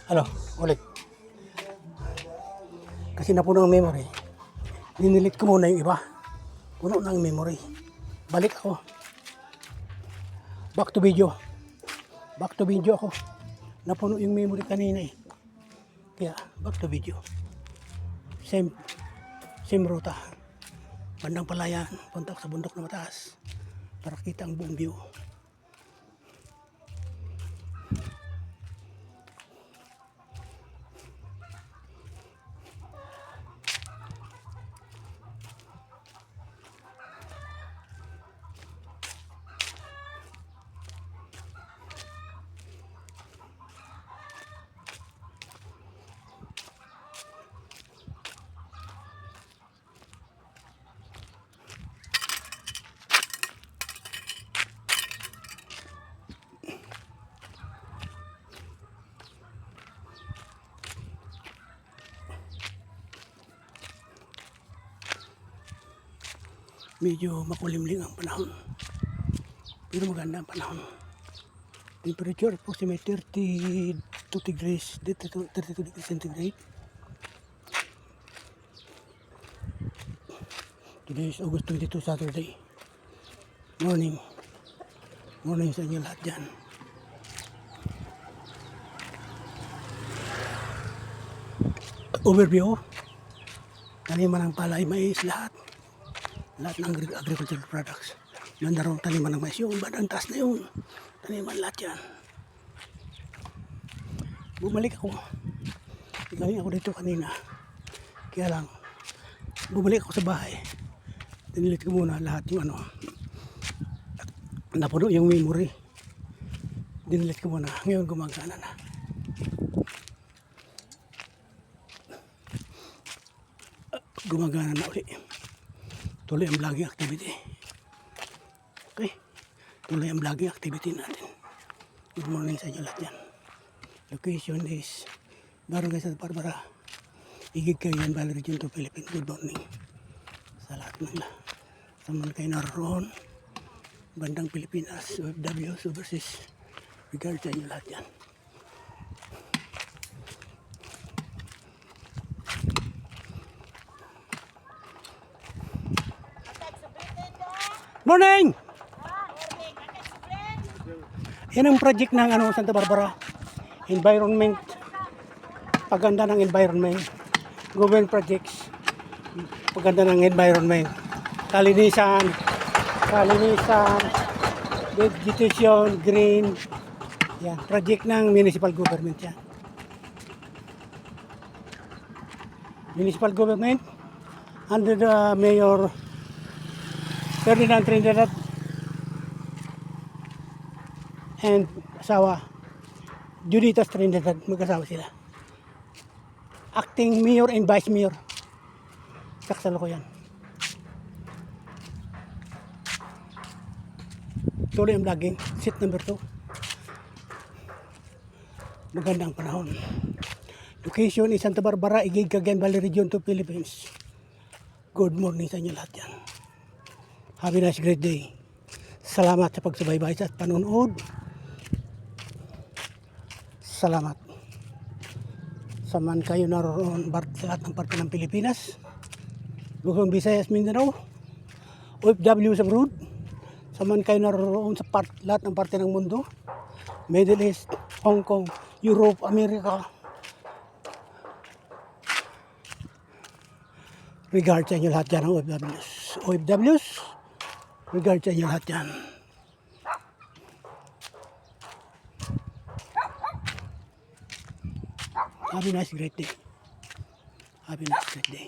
Ano, ulit. Kasi napuno ang memory. Dinilit ko muna yung iba. Puno na ang memory. Balik ako. Back to video. Back to video ako. Napuno yung memory kanina eh. Kaya, back to video. Same ruta. Bandang Palayan, punta sa bundok na mataas. Para kita ang buong view. Medyo makulimlim ang panahon. Pero maganda ang panahon. Temperature approximately 32 degrees centigrade. Today is August 22, Saturday. Morning. Morning sa inyo lahat dyan. Overview. Taniman ng palay, mais, lahat. Lahat ng agricultural products. Nandarong taniman ng mais. Yung bandang taas na yun. Taniman lahat yan. Bumalik ako. Galing ako dito kanina. Kaya lang, bumalik ako sa bahay. Dinilit ko muna lahat yung ano. Napuno yung memory. Dinilit ko muna. Ngayon gumagana na. Gumagana na ulit. Tuloy ang vlogging activity. Okay. Tuloy ang vlogging activity natin. Good morning sa inyo lahat yan. Location is Barangay Santa Barbara. Igig Cagayan Valley Region to Philippines. Good morning sa lahat ng sa mga kayo naroon. Bandang Pilipinas, OFWs, overseas. Regard sa inyo lahat yan. Morning! Yan ang project ng Santa Barbara. Environment. Paganda ng environment. Government projects. Paganda ng environment. Kalinisan. Vegetation, green. Yan. Project ng municipal government yan. Municipal government under the Mayor Ferdinand Trinidad and asawa Juditas Trinidad, mag-asawa sila. Acting Mayor and Vice Mayor. Saksalo ko yan. Tuloy ang vlogging. Sit number 2. Magandang panahon. Location is Santa Barbara, Igig, Cagayan Valley Region to Philippines. Good morning sa inyo lahat yan. Have a nice great day. Salamat sa pagsubaybay sa panonood. Salamat. Saman kayo naroon sa lahat ng parte ng Pilipinas. Luzon, Visayas, Mindanao. OFW sa abroad. Saman kayo naroon sa lahat ng parte ng mundo. Middle East, Hong Kong, Europe, America. Regard sa inyo lahat dyan ng OFWs. OFWs. Regard sa inyo lahat yan. Have a nice great day. Have a nice great day.